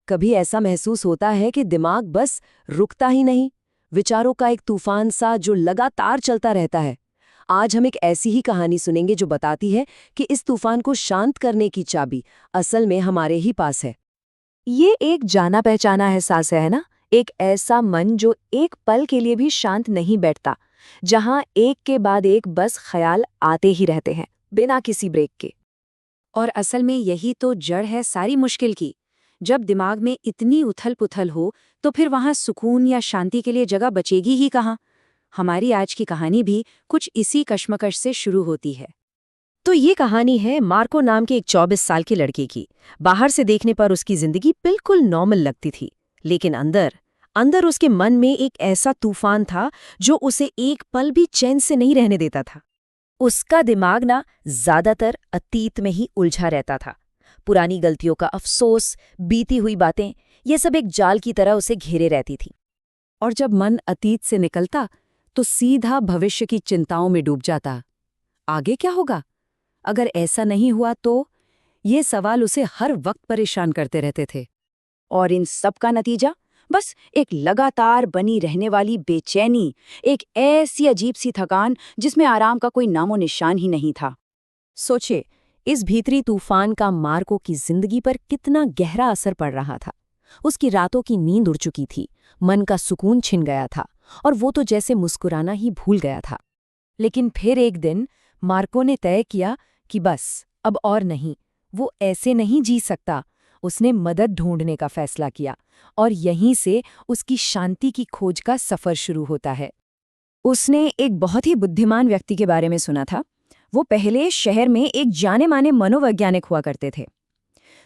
कभी ऐसा महसूस होता है कि दिमाग बस रुकता ही नहीं, विचारों का एक तूफान सा जो लगातार चलता रहता है। आज हम एक ऐसी ही कहानी सुनेंगे जो बताती है कि इस तूफान को शांत करने की चाबी असल में हमारे ही पास है। ये एक जाना पहचाना एहसास है ना, एक ऐसा मन जो एक पल के लिए भी शांत नहीं बैठता, जहां एक के बाद एक बस ख्याल आते ही रहते हैं बिना किसी ब्रेक के। और असल में यही तो जड़ है सारी मुश्किल की। जब दिमाग में इतनी उथल-पुथल हो तो फिर वहाँ सुकून या शांति के लिए जगह बचेगी ही कहाँ। हमारी आज की कहानी भी कुछ इसी कश्मकश से शुरू होती है। तो ये कहानी है मार्को नाम के एक 24 साल के लड़के की। बाहर से देखने पर उसकी जिंदगी बिल्कुल नॉर्मल लगती थी, लेकिन अंदर अंदर उसके मन में एक ऐसा तूफान था जो उसे एक पल भी चैन से नहीं रहने देता था। उसका दिमाग ना ज्यादातर अतीत में ही उलझा रहता था। पुरानी गलतियों का अफसोस, बीती हुई बातें, ये सब एक जाल की तरह उसे घेरे रहती थी। और जब मन अतीत से निकलता तो सीधा भविष्य की चिंताओं में डूब जाता। आगे क्या होगा? अगर ऐसा नहीं हुआ तो? ये सवाल उसे हर वक्त परेशान करते रहते थे। और इन सब का नतीजा बस एक लगातार बनी रहने वाली बेचैनी, एक ऐसी अजीब सी थकान जिसमें आराम का कोई नामो निशान ही नहीं था। सोचे, इस भीतरी तूफान का मार्को की जिंदगी पर कितना गहरा असर पड़ रहा था। उसकी रातों की नींद उड़ चुकी थी, मन का सुकून छिन गया था, और वो तो जैसे मुस्कुराना ही भूल गया था। लेकिन फिर एक दिन मार्को ने तय किया कि बस अब और नहीं, वो ऐसे नहीं जी सकता। उसने मदद ढूंढने का फैसला किया, और यहीं से उसकी शांति की खोज का सफर शुरू होता है। उसने एक बहुत ही बुद्धिमान व्यक्ति के बारे में सुना था। वो पहले शहर में एक जाने माने मनोवैज्ञानिक हुआ करते थे।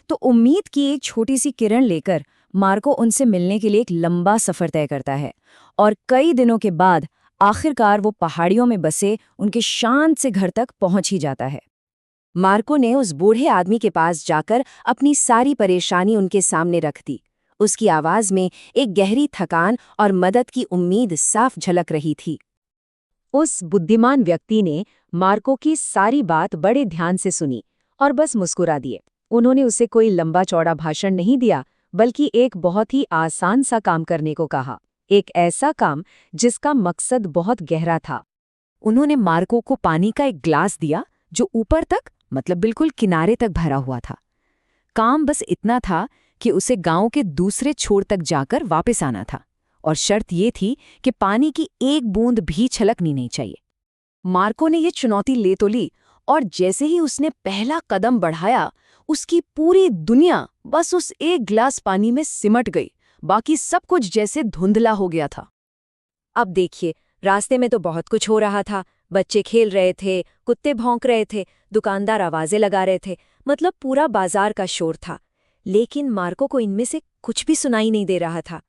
तो उम्मीद की एक छोटी सी किरण लेकर मार्को उनसे मिलने के लिए एक लंबा सफर तय करता है, और कई दिनों के बाद आखिरकार वो पहाड़ियों में बसे उनके शांत से घर तक पहुंच ही जाता है। मार्को ने उस बूढ़े आदमी के पास जाकर अपनी सारी परेशानी उनके सामने रख दी। उसकी आवाज में एक गहरी थकान और मदद की उम्मीद साफ झलक रही थी। उस बुद्धिमान व्यक्ति ने मार्को की सारी बात बड़े ध्यान से सुनी और बस मुस्कुरा दिए। उन्होंने उसे कोई लंबा चौड़ा भाषण नहीं दिया, बल्कि एक बहुत ही आसान सा काम करने को कहा। एक ऐसा काम जिसका मकसद बहुत गहरा था। उन्होंने मार्को को पानी का एक ग्लास दिया जो ऊपर तक, मतलब बिल्कुल किनारे तक भरा हुआ था। काम बस इतना था कि उसे गांव के दूसरे छोर तक जाकर वापस आना था, और शर्त ये थी कि पानी की एक बूंद भी छलकनी नहीं चाहिए। मार्को ने ये चुनौती ले तो ली, और जैसे ही उसने पहला कदम बढ़ाया, उसकी पूरी दुनिया बस उस एक गिलास पानी में सिमट गई। बाकी सब कुछ जैसे धुंधला हो गया था। अब देखिए, रास्ते में तो बहुत कुछ हो रहा था। बच्चे खेल रहे थे, कुत्ते भौंक रहे थे, दुकानदार आवाजें लगा रहे थे, मतलब पूरा बाजार का शोर था। लेकिन मार्को को इनमें से कुछ भी सुनाई नहीं दे रहा था।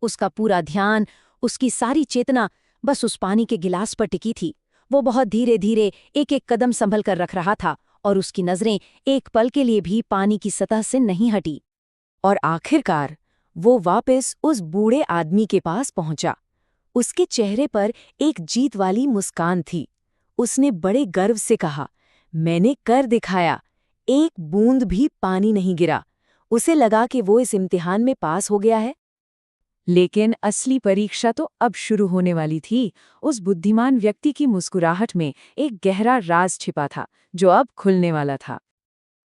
उसका पूरा ध्यान, उसकी सारी चेतना बस उस पानी के गिलास पर टिकी थी। वो बहुत धीरे धीरे एक एक कदम संभल कर रख रहा था, और उसकी नजरें एक पल के लिए भी पानी की सतह से नहीं हटी। और आखिरकार वो वापस उस बूढ़े आदमी के पास पहुंचा। उसके चेहरे पर एक जीत वाली मुस्कान थी। उसने बड़े गर्व से कहा, मैंने कर दिखाया, एक बूंद भी पानी नहीं गिरा। उसे लगा कि वो इस इम्तिहान में पास हो गया है। लेकिन असली परीक्षा तो अब शुरू होने वाली थी। उस बुद्धिमान व्यक्ति की मुस्कुराहट में एक गहरा राज छिपा था जो अब खुलने वाला था।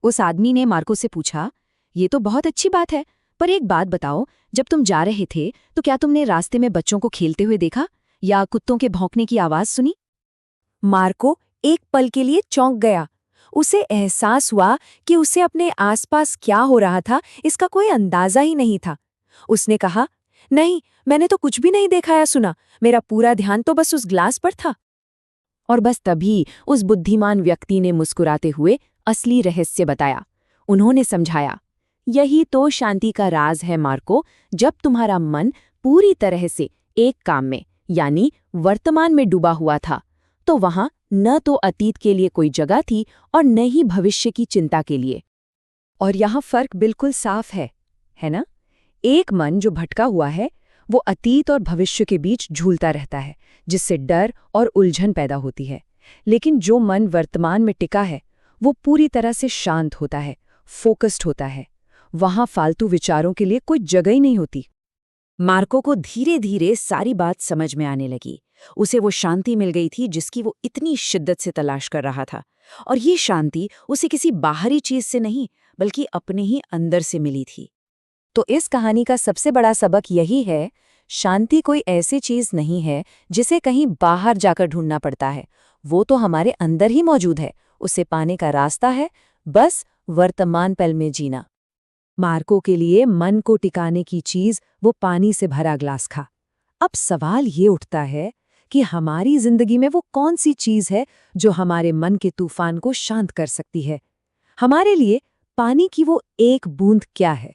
उस आदमी ने मार्को से पूछा, ये तो बहुत अच्छी बात है, पर एक बात बताओ, जब तुम जा रहे थे तो क्या तुमने रास्ते में बच्चों को खेलते हुए देखा या कुत्तों के भौंकने की आवाज सुनी? मार्को एक पल के लिए चौंक गया। उसे एहसास हुआ कि उसे अपने आसपास क्या हो रहा था इसका कोई अंदाजा ही नहीं था। उसने कहा, नहीं, मैंने तो कुछ भी नहीं देखा या सुना। मेरा पूरा ध्यान तो बस उस ग्लास पर था। और बस तभी उस बुद्धिमान व्यक्ति ने मुस्कुराते हुए असली रहस्य बताया। उन्होंने समझाया, यही तो शांति का राज है मार्को। जब तुम्हारा मन पूरी तरह से एक काम में, यानी वर्तमान में डूबा हुआ था, तो वहां न तो अतीत के लिए कोई जगह थी और न ही भविष्य की चिंता के लिए। और यहाँ फर्क बिल्कुल साफ है ना? एक मन जो भटका हुआ है वो अतीत और भविष्य के बीच झूलता रहता है, जिससे डर और उलझन पैदा होती है। लेकिन जो मन वर्तमान में टिका है वो पूरी तरह से शांत होता है, फोकस्ड होता है। वहां फालतू विचारों के लिए कोई जगह ही नहीं होती। मार्को को धीरे धीरे सारी बात समझ में आने लगी। उसे वो शांति मिल गई थी जिसकी वो इतनी शिद्दत से तलाश कर रहा था, और ये शांति उसे किसी बाहरी चीज से नहीं बल्कि अपने ही अंदर से मिली थी। तो इस कहानी का सबसे बड़ा सबक यही है, शांति कोई ऐसी चीज नहीं है जिसे कहीं बाहर जाकर ढूंढना पड़ता है। वो तो हमारे अंदर ही मौजूद है। उसे पाने का रास्ता है बस वर्तमान पल में जीना। मार्को के लिए मन को टिकाने की चीज वो पानी से भरा ग्लास था। अब सवाल ये उठता है कि हमारी जिंदगी में वो कौन सी चीज है जो हमारे मन के तूफान को शांत कर सकती है। हमारे लिए पानी की वो एक बूंद क्या है?